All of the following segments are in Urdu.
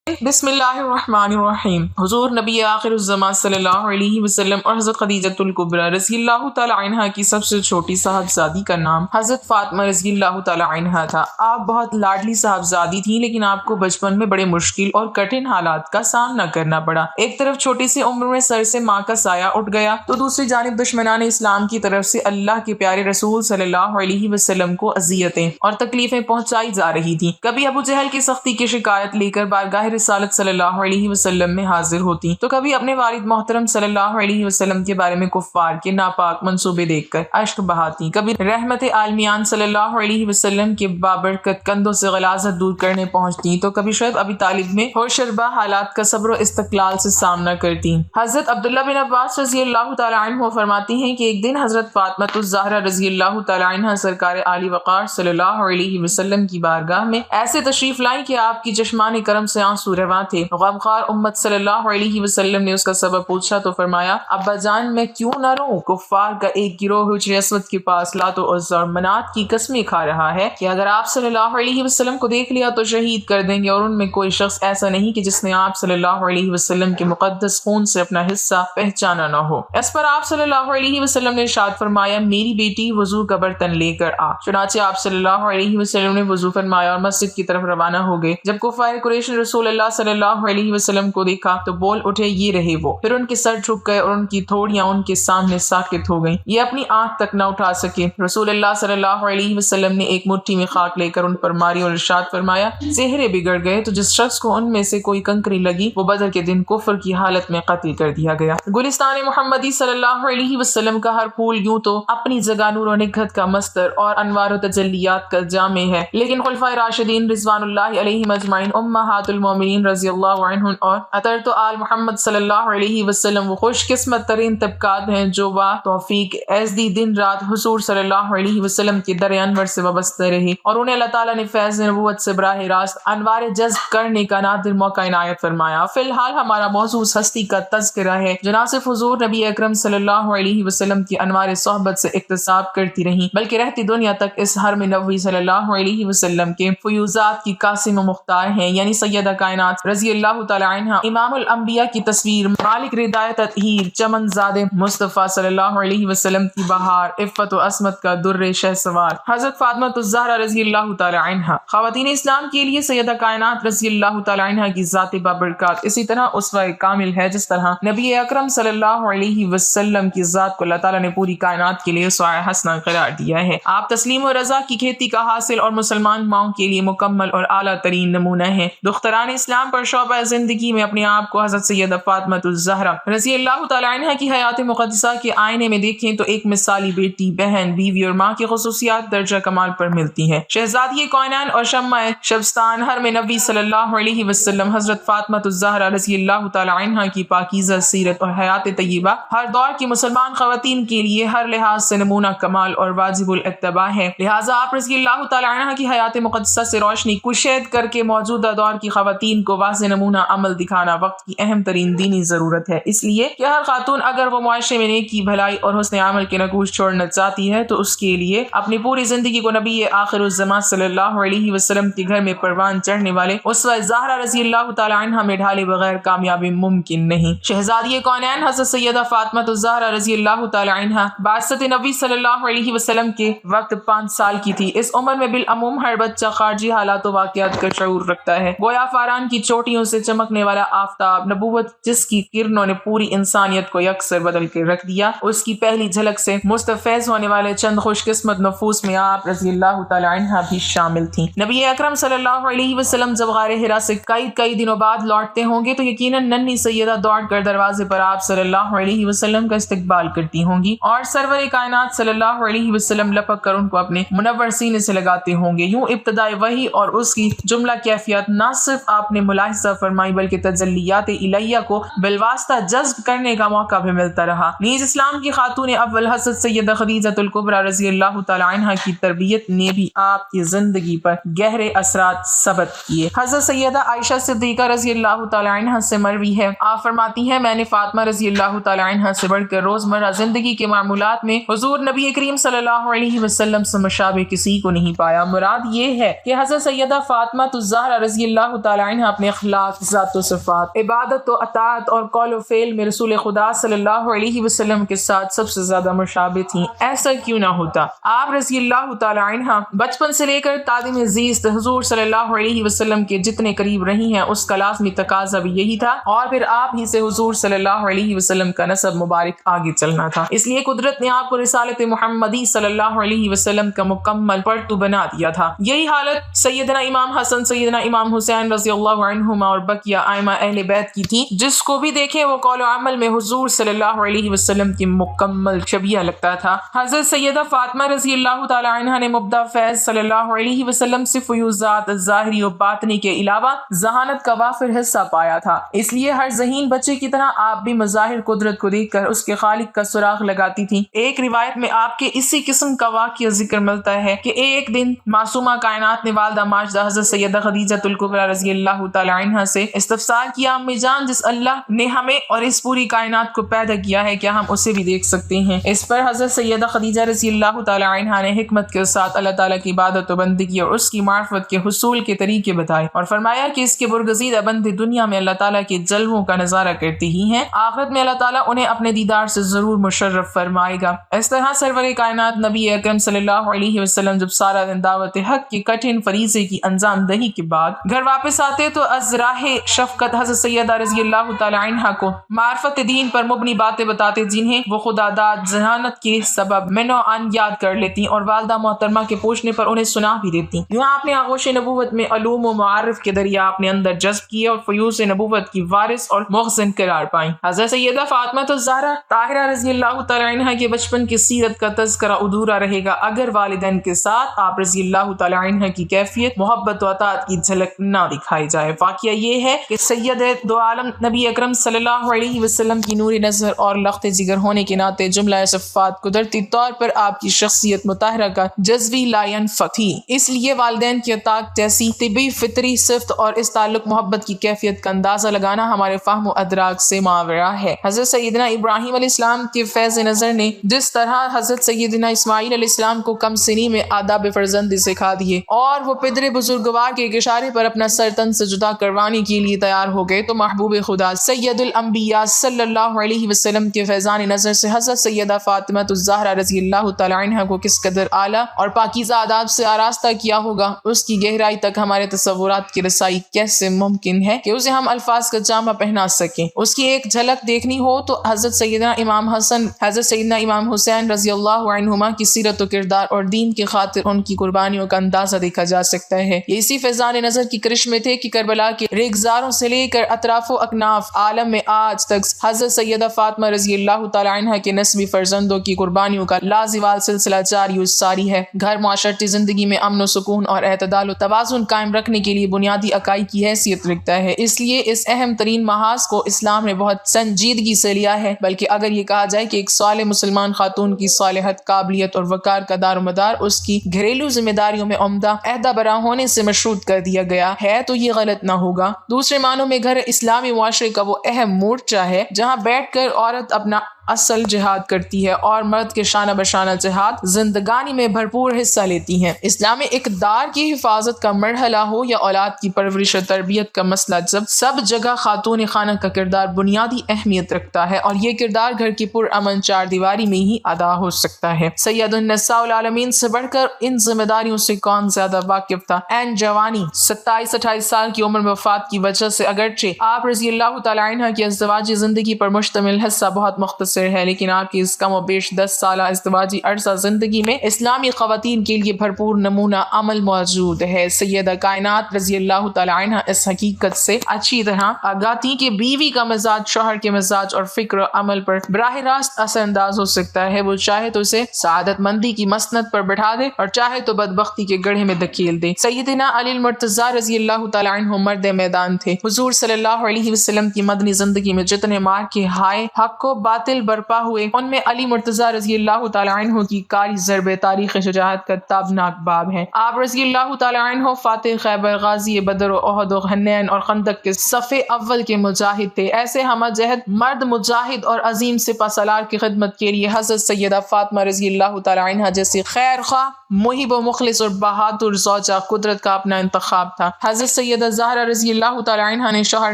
بسم اللہ الرحمن الرحیم۔ حضور نبی آخر الزمان صلی اللہ علیہ وسلم اور حضرت خدیجۃ الکبریٰ رضی اللہ تعالی عنہا کی سب سے چھوٹی صاحبزادی کا نام حضرت فاطمہ رضی اللہ تعالی عنہا تھا۔ آپ بہت لاڈلی صاحبزادی تھیں، لیکن آپ کو بچپن میں بڑے مشکل اور کٹھن حالات کا سامنا کرنا پڑا۔ ایک طرف چھوٹی سی عمر میں سر سے ماں کا سایہ اٹھ گیا، تو دوسری جانب دشمنان اسلام کی طرف سے اللہ کے پیارے رسول صلی اللہ علیہ وسلم کو اذیتیں اور تکلیفیں پہنچائی جا رہی تھیں۔ کبھی ابو جہل کی سختی کی شکایت لے کر بارگاہ رسالت صلی اللہ علیہ وسلم میں حاضر ہوتی، تو کبھی اپنے والد محترم صلی اللہ علیہ وسلم کے بارے میں کفار کے ناپاک منصوبے دیکھ کر اشک بہاتی، کبھی رحمت عالمیان صلی اللہ علیہ وسلم کے بابرکت کندھوں سے غلاظت دور کرنے پہنچتی، تو کبھی شعیب ابی طالب میں ہوشربا حالات کا صبر و استقلال سے سامنا کرتی۔ حضرت عبداللہ بن عباس رضی اللہ تعالی عنہ فرماتی ہیں کہ ایک دن حضرت فاطمہ الزہرا رضی اللہ تعالی عنہ سرکار عالی وقار صلی اللہ علیہ وسلم کی بارگاہ میں ایسے تشریف لائیں کہ آپ کی چشمان کرم سے آنسو رواں تھے۔ غمخوار امت صلی اللہ علیہ وسلم نے اس کا سبب پوچھا تو فرمایا، ابا جان میں کیوں نہ روں؟ کفار کا ایک گروہ حجر اسود کے پاس لات و عزا اور منات کی قسمیں کھا رہا ہے کہ اگر آپ صلی اللہ علیہ وسلم کو دیکھ لیا تو شہید کر دیں گے، اور ان میں کوئی شخص ایسا نہیں کہ جس نے آپ صلی اللہ علیہ وسلم کے مقدس خون سے اپنا حصہ پہچانا نہ ہو۔ اس پر آپ صلی اللہ علیہ وسلم نے ارشاد فرمایا، میری بیٹی وضو کا برتن لے کر آ۔ چنانچہ آپ صلی اللہ علیہ وسلم نے وضو فرمایا اور مسجد کی طرف روانہ ہو گئے۔ جب کفار قریش نے رسول اللہ صلی اللہ علیہ وسلم کو دیکھا تو بول اٹھے، یہ رہے وہ۔ پھر ان کے سر جھک گئے اور ان کی تھوڑیاں ان کے سامنے ساکت ہو گئیں، یہ اپنی آنکھ تک نہ اٹھا سکے۔ رسول اللہ صلی اللہ علیہ وسلم نے ایک مٹھی میں خاک لے کر ان پر ماری اور ارشاد فرمایا، چہرے بگڑ گئے، تو جس شخص کو ان میں سے کوئی کنکری لگی وہ بدر کے دن کفر کی حالت میں قتل کر دیا گیا۔ گلستان محمدی صلی اللہ علیہ وسلم کا ہر پھول یوں تو اپنی جگہ نور و نکہت کا مصدر اور انوار و تجلیات کا جامع ہے، لیکن خلفائے راشدین رضوان اللہ علیہم اجمعین، امہات المومنین رضی اللہ عنہن اور اطہر تو آل محمد صلی اللہ علیہ وسلم وہ خوش قسمت ترین طبقات ہیں جو وا توفیق ایزدی دن رات حضور صلی اللہ علیہ وسلم کے در انور سے وابستہ رہے، اور انہیں اللہ تعالیٰ نے فیض نبوت سے براہ راست انوار جذب کرنے کا نادر موقع عنایت فرمایا۔ فی الحال ہمارا موضوع اس ہستی کا تذکرہ ہے جو نہ صرف حضور نبی اکرم صلی اللہ علیہ وسلم کی انوار صحبت سے اکتساب کرتی رہیں بلکہ رہتی دنیا تک اس حرم نبوی صلی اللہ علیہ وسلم کے فیوزات کی قاسم و مختار ہیں، یعنی سیدہ کائنات رضی اللہ تعالی عنہا، امام الانبیاء کی تصویر، مالک ردایت تطہیر، چمن زادے مصطفیٰ صلی اللہ علیہ وسلم کی بہار، عفت و عصمت کا در شہ سوار حضرت فاطمہ الزہرا رضی اللہ تعالی عنہا۔ خواتین اسلام کے لیے سیدہ کائنات رضی اللہ تعالی عنہا کی ذات بابرکات اسی طرح اسوہ کامل ہے جس طرح نبی اکرم صلی اللہ علیہ وسلم کی ذات کو اللہ تعالیٰ نے پوری کائنات کے لیے اسوہ حسنہ قرار دیا ہے۔ آپ تسلیم و رضا کی کھیتی کا حاصل اور مسلمان ماؤں کے لیے مکمل اور اعلیٰ ترین نمونہ ہیں۔ دختران اسلام پر شعبہ زندگی میں اپنے آپ کو حضرت سیدہ فاطمہ الزہرا رضی اللہ تعالی عنہا کی حیات مقدسہ کے آئینے میں دیکھیں تو ایک مثالی بیٹی، بہن، بیوی اور ماں کی خصوصیات درجہ کمال پر ملتی ہیں۔ شہزادی کونین اور شمع شبستان حرم نبی صلی اللہ علیہ وسلم حضرت فاطمہ الزہرا رضی اللہ تعالی عنہا کی پاکیزہ سیرت اور حیات طیبہ ہر دور کی مسلمان خواتین کے لیے ہر لحاظ سے نمونہ کمال اور واجب الاتباع ہے، لہٰذا آپ رضی اللہ تعالی عنہا کی حیات مقدسہ سے روشنی کشید کر کے موجودہ دور کی خواتین کو واضح نمونہ عمل دکھانا وقت کی اہم ترین دینی ضرورت ہے۔ اس لیے کہ ہر خاتون اگر وہ معاشرے میں نیکی، بھلائی اور حسن عمل کے نقوش چھوڑنا چاہتی ہے تو اس کے لیے اپنی پوری زندگی کو نبی آخر الزمان صلی اللہ علیہ وسلم کے گھر میں پروان چڑھنے والے اسوہ زہرا رضی اللہ تعالی عنہا میں ڈھالے بغیر کامیابی ممکن نہیں۔ شہزادی کونین حضرت سیدہ فاطمہ الزہرا رضی اللہ تعالی عنہا بعثت نبی صلی اللہ علیہ وسلم کے وقت 5 سال کی تھی۔ اس عمر میں بالعموم ہر بچہ خارجی حالات و واقعات کا شعور رکھتا ہے، گویا فاران کی چوٹیوں سے چمکنے والا آفتاب نبوت جس کی کرنوں نے پوری انسانیت کو یکسر بدل کے رکھ دیا، اس کی پہلی جھلک سے مستفیض ہونے والے چند خوش قسمت نفوس میں آپ رضی اللہ تعالی عنہا بھی شامل تھیں۔ نبی اکرم صلی اللہ علیہ وسلم جب غار حرا سے کئی دنوں بعد لوٹتے ہوں گے تو یقیناً ننھی سیدہ دوڑ کر دروازے پر آپ صلی اللہ علیہ وسلم کا استقبال کرتی ہوں گی، اور سرور کائنات صلی اللہ علیہ وسلم لپک کر ان کو اپنے منور سینے سے لگاتے ہوں گے۔ یوں ابتدائی وحی اور اس کی جملہ کیفیات نہ صرف آپ نے ملاحظہ فرمائی بلکہ تجلیات الہیہ کو بالواسطہ جذب کرنے کا موقع بھی ملتا رہا۔ نیز اسلام کی خاتون اول حضرت سیدہ خدیجۃ الکبریٰ رضی اللہ تعالی عنہا کی تربیت نے بھی آپ کی زندگی پر گہرے اثرات ثبت کیے۔ حضرت سیدہ عائشہ صدیقہ رضی اللہ تعالی عنہا سے مروی ہے، آپ فرماتی ہیں، میں نے فاطمہ رضی اللہ تعالی عنہا سے بڑھ کر روزمرہ زندگی کے معمولات میں حضور نبی کریم صلی اللہ علیہ وسلم سے مشابہ کسی کو نہیں پایا۔ مراد یہ ہے کہ حضرت سیدہ فاطمہ الزہرا رضی اللہ تعالی عنہ اپنے اخلاق، ذات و صفات، عبادت و اطاعت اور قول و فعل میں رسول خدا صلی اللہ علیہ وسلم کے ساتھ سب سے زیادہ مشابہ تھیں۔ ایسا کیوں نہ ہوتا؟ آپ رضی اللہ تعالی عنہ بچپن سے لے کر تادم زیست حضور صلی اللہ علیہ وسلم کے جتنے قریب رہی ہیں، اس کا لازمی تقاضا بھی یہی تھا، اور پھر آپ ہی سے حضور صلی اللہ علیہ وسلم کا نسب مبارک آگے چلنا تھا۔ اس لیے قدرت نے آپ کو رسالت محمدی صلی اللہ علیہ وسلم کا مکمل پرتو بنا دیا تھا۔ یہی حالت سیدنا امام حسن، سیدنا امام حسین رضی اللہ عنہما اور بقیہ ائمہ اہل بیت کی تھی۔ جس کو بھی دیکھیں وہ قول و عمل میں حضور صلی اللہ علیہ وسلم کی مکمل شبیہ لگتا تھا۔ حضرت سیدہ فاطمہ رضی اللہ تعالی عنہا نے مبدع فیض صلی اللہ علیہ وسلم سے فیوزات ظاہری و باطنی کے علاوہ ذہانت کا وافر حصہ پایا تھا۔ اس لیے ہر ذہین بچے کی طرح آپ بھی مظاہر قدرت کو دیکھ کر اس کے خالق کا سراغ لگاتی تھی۔ ایک روایت میں آپ کے اسی قسم کا واقعہ ذکر ملتا ہے کہ ایک دن معصومہ کائنات نے والدہ ماجدہ حضرت سیدہ خدیجہ الکبریٰ رضی اللہ تعالی عنہا سے استفسار کیا، امی جان جس اللہ نے ہمیں اور اس پوری کائنات کو پیدا کیا ہے کیا ہم اسے بھی دیکھ سکتے ہیں؟ اس پر حضرت سیدہ خدیجہ رضی اللہ تعالی عنہا نے حکمت کے ساتھ اللہ تعالیٰ کی عبادت و بندگی اور اس کی معرفت کے حصول کے طریقے بتائے اور فرمایا کہ اس کے برگزیدہ بندے دنیا میں اللہ تعالیٰ کے جلووں کا نظارہ کرتے ہی ہیں، آخرت میں اللہ تعالیٰ انہیں اپنے دیدار سے ضرور مشرف فرمائے گا۔ اس طرح سرور کائنات نبی اکرم صلی اللہ علیہ وسلم جب سارا دن دعوت حق کے کٹھن فریضے کی انجام دہی کے بعد گھر واپس آتے تو از راہ شفقت حضرت سیدہ رضی اللہ تعالی عنہا کو معرفت دین پر مبنی باتیں بتاتے جنہیں وہ خدا داد ذہانت کے سبب منو ان یاد کر لیتی اور والدہ محترمہ کے پوچھنے پر انہیں سنا بھی دیتی۔ یوں آپ نے آغوش نبوت میں علوم و معارف کے دریا اپنے اندر جذب کیے اور فیوز نبوت کی وارث اور مخزن قرار پائیں۔ حضرت سیدہ فاطمہ الزہرا طاہرہ رضی اللہ تعالی عنہا کے بچپن کی سیرت کا تذکرہ ادھورا رہے گا اگر والدین کے ساتھ آپ رضی اللہ تعالی عنہا کی کیفیت محبت و اطاعت کی جھلک نہ دکھائی جائے۔ واقعہ یہ ہے کہ سید دو عالم نبی اکرم صلی اللہ علیہ وسلم کی نوری نظر اور لخت جگر ہونے کے ناطے جملہ صفات قدرتی طور پر آپ کی شخصیت مطہرہ کا جزوی لا ينفع تھی۔ اس لیے والدین کی اطاعت جیسی طبی فطری صفت اور اس تعلق محبت کی کیفیت کا اندازہ لگانا ہمارے فہم و ادراک سے ماورا ہے۔ حضرت سیدنا ابراہیم علیہ السلام کے فیض نظر نے جس طرح حضرت سیدنا اسماعیل علیہ السلام کو کم سنی میں آداب فرزندی سکھا دیے اور وہ پدر بزرگوار کے اشارے پر اپنا سر تن سے جدا کروانے کے لیے تیار ہو گئے، تو محبوب خدا سید الانبیاء صلی اللہ علیہ وسلم کے فیضان نظر سے حضرت سیدہ فاطمہ الزہرا رضی اللہ تعالی عنہا کو کس قدر اعلیٰ اور پاکیزہ آداب سے آراستہ کیا ہوگا، اس کی گہرائی تک ہمارے تصورات کی رسائی کیسے ممکن ہے کہ اسے ہم الفاظ کا جامہ پہنا سکیں۔ اس کی ایک جھلک دیکھنی ہو تو حضرت سیدنا امام حسن، حضرت سیدنا امام حسین رضی اللہ عنہما کی سیرت و کردار اور دین کی خاطر ان کی قربانیوں کا اندازہ دیکھا جا سکتا ہے۔ یہ اسی فیضان نظر کی کرشمے تھے کہ کربلا کے ریگزاروں سے لے کر اطراف و اکناف عالم میں آج تک حضرت سیدہ فاطمہ رضی اللہ تعالی عنہا کے نسبی فرزندوں کی قربانیوں کا لازوال سلسلہ جاری و ساری ہے۔ گھر معاشرتی زندگی میں امن و سکون اور اعتدال و توازن قائم رکھنے کے لیے بنیادی عقائد کی حیثیت رکھتا ہے، اس لیے اس اہم ترین محاذ کو اسلام نے بہت سنجیدگی سے لیا ہے۔ بلکہ اگر یہ کہا جائے کہ ایک صالح مسلمان خاتون کی صالحت، قابلیت اور وقار کا دار و مدار اس کی گھریلو ذمہ داریوں میں عمدہ عہدہ برآں ہونے سے مشروط کر دیا گیا ہے تو یہ غلط نہ ہوگا۔ دوسرے معنوں میں گھر اسلامی معاشرے کا وہ اہم مورچہ ہے جہاں بیٹھ کر عورت اپنا اصل جہاد کرتی ہے اور مرد کے شانہ بشانہ جہاد زندگانی میں بھرپور حصہ لیتی ہیں۔ اسلامی اقدار کی حفاظت کا مرحلہ ہو یا اولاد کی پرورش و تربیت کا مسئلہ، جب سب جگہ خاتون خانہ کا کردار بنیادی اہمیت رکھتا ہے اور یہ کردار گھر کی پرامن چار دیواری میں ہی ادا ہو سکتا ہے۔ سید النساء العالمین سے بڑھ کر ان ذمہ داریوں سے کون زیادہ واقف تھا؟ این جوانی 27-28 سال کی عمر میں وفات کی وجہ سے اگرچہ آپ رضی اللہ تعالی عنہ کی ازدواجی زندگی پر مشتمل حصہ بہت مختصر ہے، لیکن آپ کی اس کم و بیش 10 سالہ ازدواجی عرصہ زندگی میں اسلامی خواتین کے لیے بھرپور نمونہ عمل موجود ہے۔ سیدہ کائنات رضی اللہ تعالی عنہ اس حقیقت سے اچھی طرح آگاہ تھی کہ بیوی کا مزاج شوہر کے مزاج اور فکر و عمل پر براہ راست اثر انداز ہو سکتا ہے۔ وہ چاہے تو اسے سعادت مندی کی مسند پر بٹھا دے اور چاہے تو بدبختی کے گڑھے میں دھکیل دے۔ سیدنا علی المرتضیٰ رضی اللہ تعالی عنہ مرد میدان تھے۔ حضور صلی اللہ علیہ وسلم کی مدنی زندگی میں جتنے مار کے ہائے حق و باطل برپا ہوئے، ان میں علی مرتضیٰ رضی اللہ تعالیٰ عنہ کی کاری ضرب تاریخ شجاعت کا تابناک باب ہے۔ آپ رضی اللہ تعالیٰ عنہ فاتح خیبر، غازی بدر و احد و حنین اور خندق کے صف اول کے مجاہد تھے۔ ایسے ہمہ جہد مرد مجاہد اور عظیم سپہ سالار کی خدمت کے لیے حضرت سیدہ فاطمہ رضی اللہ تعالیٰ عنہ جیسے خیر خواہ، محب و مخلص اور بہادر زوجہ قدرت کا اپنا انتخاب تھا۔ حضرت سیدہ زہرا رضی اللہ تعالیٰ عنہ نے شوہر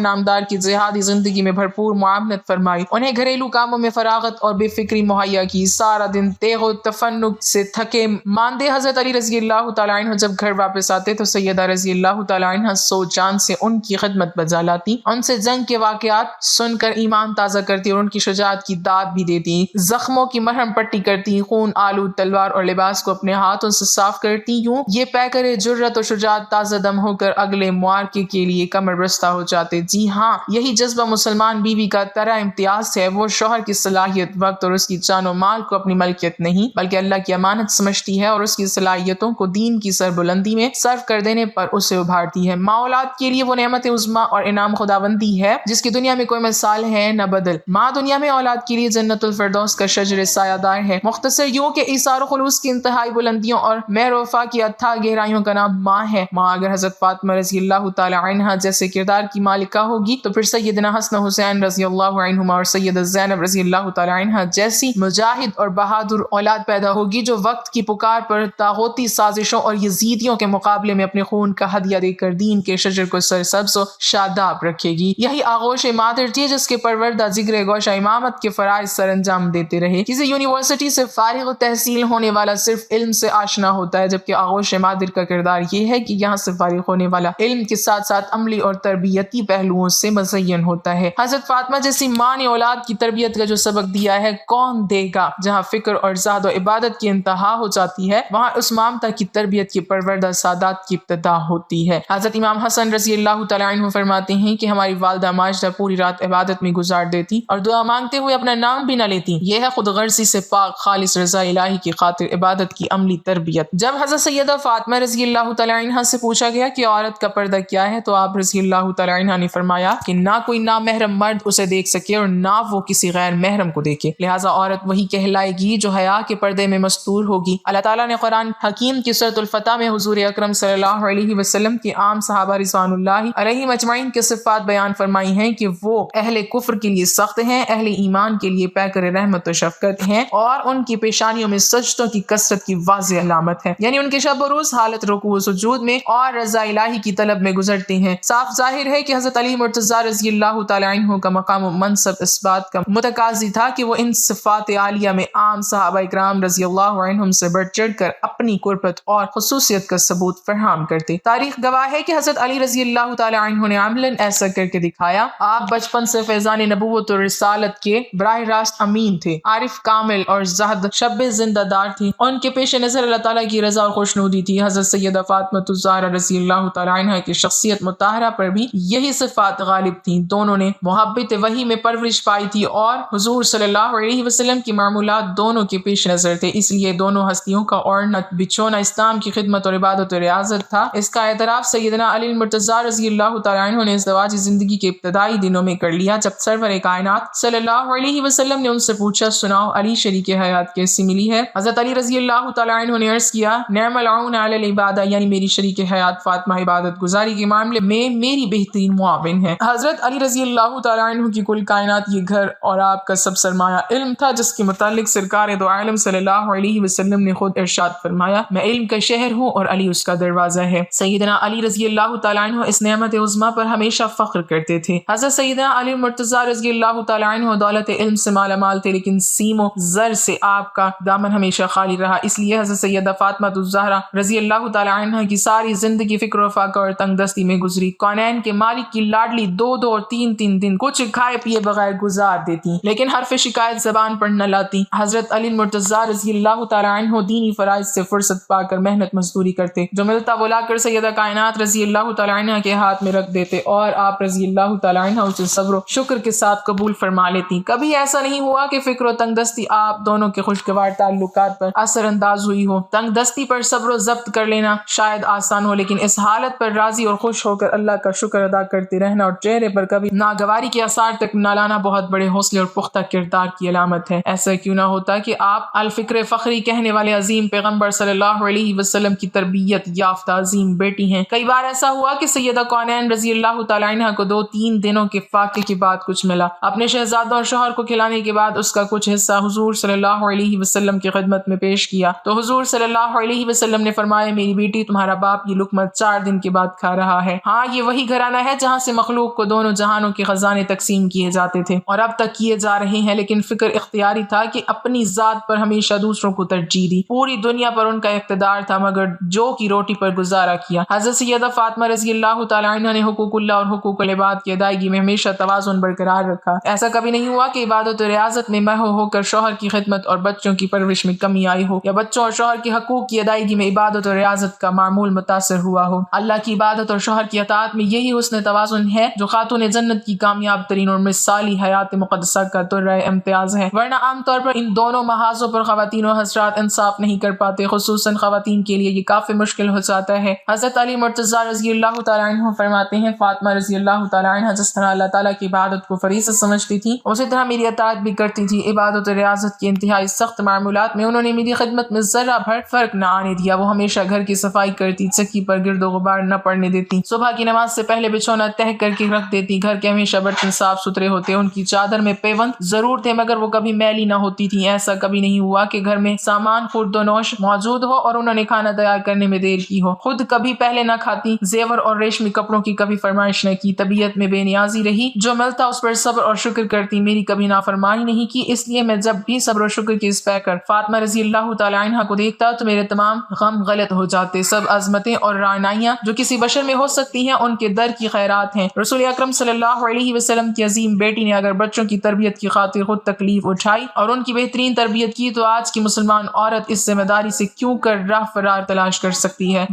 نامدار کی جہادی زندگی میں بھرپور معاونت فرمائی، انہیں گھریلو کاموں میں فراغت اور بے فکری مہیا کی۔ سارا دن تیغ و تفنگ سے تھکے ماندے حضرت علی رضی اللہ تعالیٰ عنہ جب گھر واپس آتے تو سیدہ رضی اللہ تعالیٰ عنہ سو جان سے ان کی خدمت بجا لاتی، ان سے جنگ کے واقعات سن کر ایمان تازہ کرتی اور ان کی شجاعت کی داد بھی دیتی، زخموں کی مرہم پٹی کرتی، خون آلود تلوار اور لباس کو اپنے ہاتھوں سے صاف کرتی، یوں یہ پیکر جرت و شجاعت تازہ دم ہو کر اگلے معرکے کے لیے کمر بستہ ہو جاتے۔ جی ہاں، یہی جذبہ مسلمان بیوی کا طرح امتیاز ہے۔ وہ شوہر کی صلاحیت، وقت اور اس کی جان و مال کو اپنی ملکیت نہیں بلکہ اللہ کی امانت سمجھتی ہے اور اس کی صلاحیتوں کو دین کی سربلندی میں صرف کر دینے پر اسے ابھارتی ہے۔ ماں اولاد کے لیے وہ نعمت عظمیٰ اور انعام خداوندی ہے جس کی دنیا میں کوئی مثال ہے نہ بدل۔ ماں دنیا میں اولاد کے لیے جنت الفردوس کا شجر سایہ دار ہے۔ مختصر یوں کہ ایثار و خلوص کی انتہائی بلندیوں اور مہر و وفا کی اتھاہ گہرائیوں کا نام ماں ہے۔ ماں اگر حضرت فاطمہ رضی اللہ تعالی عنہا جیسے کردار کی مالکہ ہوگی تو پھر سیدنا حسن حسین رضی اللہ عنہما اور سیدہ زینب رضی اللہ تعالی عنہا جیسی مجاہد اور بہادر اولاد پیدا ہوگی جو وقت کی پکار پر طاغوتی سازشوں اور یزیدیوں کے مقابلے میں اپنے خون کا ہدیہ دے کر دین کے شجر کو سرسبز و شاداب رکھے گی۔ یہی آغوش مادر تھی جس کے پروردہ جگر گوشہ امامت کے فرائض سر انجام دیتے رہے۔ کسی یونیورسٹی سے فارغ التحصیل ہونے والا صرف علم سے آشنا ہوتا ہے، جبکہ آغوش مادر کا کردار یہ ہے کہ یہاں سے فارغ ہونے والا علم کے ساتھ ساتھ عملی اور تربیتی پہلوؤں سے مزین ہوتا ہے۔ حضرت فاطمہ جیسی ماں نے اولاد کی تربیت کا جو سبق دیا ہے کون دے گا؟ جہاں فکر اور زہد و عبادت کی انتہا ہو جاتی ہے وہاں اس مامتا کی تربیت کی پروردہ سادات کی ابتدا ہوتی ہے۔ حضرت امام حسن رضی اللہ تعالیٰ عنہ فرماتے ہیں کہ ہماری والدہ ماجدہ پوری رات عبادت میں گزار دیتی اور دعا مانگتے ہوئے اپنا نام بھی نہ لیتی۔ یہ ہے خود غرضی سے پاک خالص رضا الہی کی خاطر عبادت کی عملی تربیت۔ جب حضرت سیدہ فاطمہ رضی اللہ تعالیٰ عنہ سے پوچھا گیا کہ عورت کا پردہ کیا ہے تو آپ رضی اللہ تعالیٰ عنہ نے فرمایا کہ نہ کوئی نامحرم مرد اسے دیکھ سکے اور نہ وہ کسی غیر محرم کو دیکھے، لہٰذا عورت وہی کہلائے گی جو حیا کے پردے میں مستور ہوگی۔ اللہ تعالیٰ نے قرآن حکیم کی سورۃ الفتح میں حضور اکرم صلی اللہ علیہ وسلم کی عام صحابہ رضوان اللہ علیہم اجمعین کے صفات بیان فرمائی ہیں کہ وہ اہل کفر کے لیے سخت ہیں، اہل ایمان کے لیے پیکر رحمت و شفقت ہیں اور ان کی پیشانیوں میں سجدوں کی کثرت کی واضح علامت ہے، یعنی ان کے شب و روز حالت رکوع و سجود میں اور رضا الہی کی طلب میں گزرتے ہیں۔ صاف ظاہر ہے کہ حضرت علی مرتضیٰ رضی اللہ تعالی عنہ کا مقام و منصب اس بات کا متقاضی تھا کہ وہ ان صفات عالیہ میں عام صحابہ اکرام رضی اللہ عنہم سے بڑھ چڑھ کر اپنی قربت اور خصوصیت کا ثبوت فراہم کرتے۔ تاریخ گواہ ہے کہ حضرت علی رضی اللہ تعالی عنہ نے عملاً ایسا کر کے دکھایا۔ آپ بچپن سے فیضان نبوت اور رسالت کے براہ راست امین تھے، عارف کامل اور زہد شب زندہ دار تھی۔ ان کے پیش نظر اللہ تعالیٰ کی رضا اور خوشنودی تھی۔ حضرت سیدہ فاطمہ الزہرا رضی اللہ تعالی عنہ کی شخصیت مطہرہ پر بھی یہی صفات غالب تھیں۔ دونوں نے محبت وحی میں پرورش پائی تھی اور حضور صلی اللہ علیہ وسلم کی معمولات دونوں کے پیش نظر تھے، اس لیے دونوں ہستیوں کا اوڑھنا بچھونا اسلام کی خدمت اور عبادت و ریاضت تھا۔ اس کا اعتراف سیدنا علی مرتضیٰ رضی اللہ تعالی عنہ نے ازدواجی زندگی کے ابتدائی دنوں میں کر لیا، جب سرور کائنات صلی اللہ علیہ وسلم نے ان سے پوچھا سناؤ علی شریک حیات کیسی ملی ہے؟ حضرت علی رضی اللہ تعالی عنہ نے عرض کیا نعم العون علی العبادہ، یعنی میری شریک حیات فاطمہ عبادت گزاری کے معاملے میں میری بہترین معاون ہے۔ حضرت علی رضی اللہ تعالی عنہ کی کل کائنات یہ گھر اور آپ کا سب سرمایہ علم تھا، جس کے متعلق سرکار دو عالم صلی اللہ علیہ وسلم نے خود ارشاد فرمایا میں علم کا شہر ہوں اور علی اس کا دروازہ ہے۔ سیدنا علی رضی اللہ تعالی عنہ اس نعمت عظمیٰ پر ہمیشہ فخر کرتے تھے۔ حضرت سیدنا علی مرتضیٰ رضی اللہ تعالی عنہ دولت علم سے مالا مال تھے، لیکن سیم و زر سے آپ کا دامن ہمیشہ خالی رہا، اس لیے حضرت سیدہ فاطمہ الزہرا رضی اللہ تعالی عنہ کی ساری زندگی فکر و فاقہ اور تنگ دستی میں گزری۔ کونین کے مالک کی لاڈلی 2 اور 3 دن کچھ کھائے پیے بغیر گزار دیتی، لیکن حرف شکایت زبان پر نہ لاتی۔ حضرت علی مرتضیٰ رضی اللہ تعالی عنہ دینی فرائض سے فرصت پا کر محنت مزدوری کرتے، جو ملتا وہ لا کر سیدہ کائنات رضی اللہ تعالی عنہ کے ہاتھ میں رکھ دیتے اور آپ رضی اللہ تعالی عنہ اسے صبر و شکر کے ساتھ قبول فرما لیتی۔ کبھی ایسا نہیں ہوا کہ فکر و تنگ دستی آپ دونوں کے خوشگوار تعلقات پر اثر انداز ہوئی ہو۔ تنگ دستی پر صبر و ضبط کر لینا شاید آسان ہو، لیکن اس حالت پر راضی اور خوش ہو کر اللہ کا شکر ادا کرتے رہنا اور چہرے پر کبھی ناگواری کے آثار تک نہ لانا بہت بڑے حوصلے اور پختہ پختہ کردار کی علامت ہے۔ ایسا کیوں نہ ہوتا کہ آپ الفکر فخری کہنے والے عظیم پیغمبر صلی اللہ علیہ وسلم کی تربیت یافتہ عظیم بیٹی ہیں۔ کئی بار ایسا ہوا کہ سیدہ کونین رضی اللہ تعالی عنہ کو 2-3 دنوں کے فاقے کے بعد کچھ ملا۔ اپنے شہزادوں اور شوہر کو کھلانے کے بعد اس کا کچھ حصہ حضور صلی اللہ علیہ وسلم کی خدمت میں پیش کیا تو حضور صلی اللہ علیہ وسلم نے فرمایا، میری بیٹی، تمہارا باپ یہ لقمہ 4 دن کے بعد کھا رہا ہے۔ ہاں، یہ وہی گھرانہ ہے جہاں سے مخلوق کو دونوں جہانوں کے خزانے تقسیم کیے جاتے تھے اور اب تک کیے جا رہے ہیں، لیکن فکر اختیاری تھا کہ اپنی ذات پر ہمیشہ دوسروں کو ترجیح دی۔ پوری دنیا پر ان کا اقتدار تھا مگر جو کی روٹی پر گزارا کیا۔ حضرت سیدہ فاطمہ رضی اللہ تعالی عنہ نے حقوق اللہ اور حقوق العباد کی ادائیگی میں ہمیشہ توازن برقرار رکھا۔ ایسا کبھی نہیں ہوا کہ عبادت و ریاضت میں محو ہو کر شوہر کی خدمت اور بچوں کی پرورش میں کمی آئی ہو، یا بچوں اور شوہر کے حقوق کی ادائیگی میں عبادت و ریاضت کا معمول متاثر ہوا ہو۔ اللہ کی عبادت اور شوہر کی اطاعت میں یہی حسن توازن ہے جو خاتون جنت کی کامیاب ترین اور مثالی حیات مقدسہ کا درجہ امتیاز ہے، ورنہ عام طور پر ان دونوں محاذوں پر خواتین و حضرات انصاف نہیں کر پاتے۔ خصوصاً خواتین کے لیے یہ کافی مشکل ہو جاتا ہے۔ حضرت علی مرتضیٰ رضی اللہ تعالیٰ عنہ فرماتے ہیں، فاطمہ رضی اللہ تعالیٰ عنہ جس طرح اللہ تعالیٰ کی عبادت کو فریضہ سمجھتی تھی اسی طرح میری اطاعت بھی کرتی تھی۔ عبادت و ریاضت کی انتہائی سخت معمولات میں انہوں نے میری خدمت میں ذرہ بھر فرق نہ آنے دیا۔ وہ ہمیشہ گھر کی صفائی کرتی، چکی پر گرد و غبار نہ پڑنے دیتی، صبح کی نماز سے پہلے بچھونا تہہ کر کے رکھ دیتی، گھر کے ہمیشہ برتن صاف ستھرے ہوتے، ان کی چادر میں پیوند ضرور تھے مگر وہ کبھی میلی نہ ہوتی تھی۔ ایسا کبھی نہیں ہوا کہ گھر میں سامان خورد و نوش موجود ہو اور انہوں نے کھانا تیار کرنے میں دیر کی ہو۔ خود کبھی پہلے نہ کھاتی، زیور اور ریشمی کپڑوں کی کبھی فرمائش نہ کی، طبیعت میں بے نیازی رہی، جو ملتا اس پر صبر اور شکر کرتی، میری کبھی نافرمانی نہیں کی۔ اس لیے میں جب بھی صبر و شکر کی اس پے کر فاطمہ رضی اللہ تعالی عنہ کو دیکھتا تو میرے تمام غم غلط ہو جاتے۔ سب عظمتیں اور رعنائیاں جو کسی بشر میں ہو سکتی ہیں ان کے در کی خیرات ہیں۔ رسول اکرم صلی اللہ علیہ وسلم کی عظیم بیٹی نے اگر بچوں کی تربیت کی خاطر خود تکلیف اٹھائی اور ان کی بہترین تربیت کی تو آج کی مسلمان عورت اس ذمہ داری سے کیوں کر راہ فرار تلاش کر سکتی ہے؟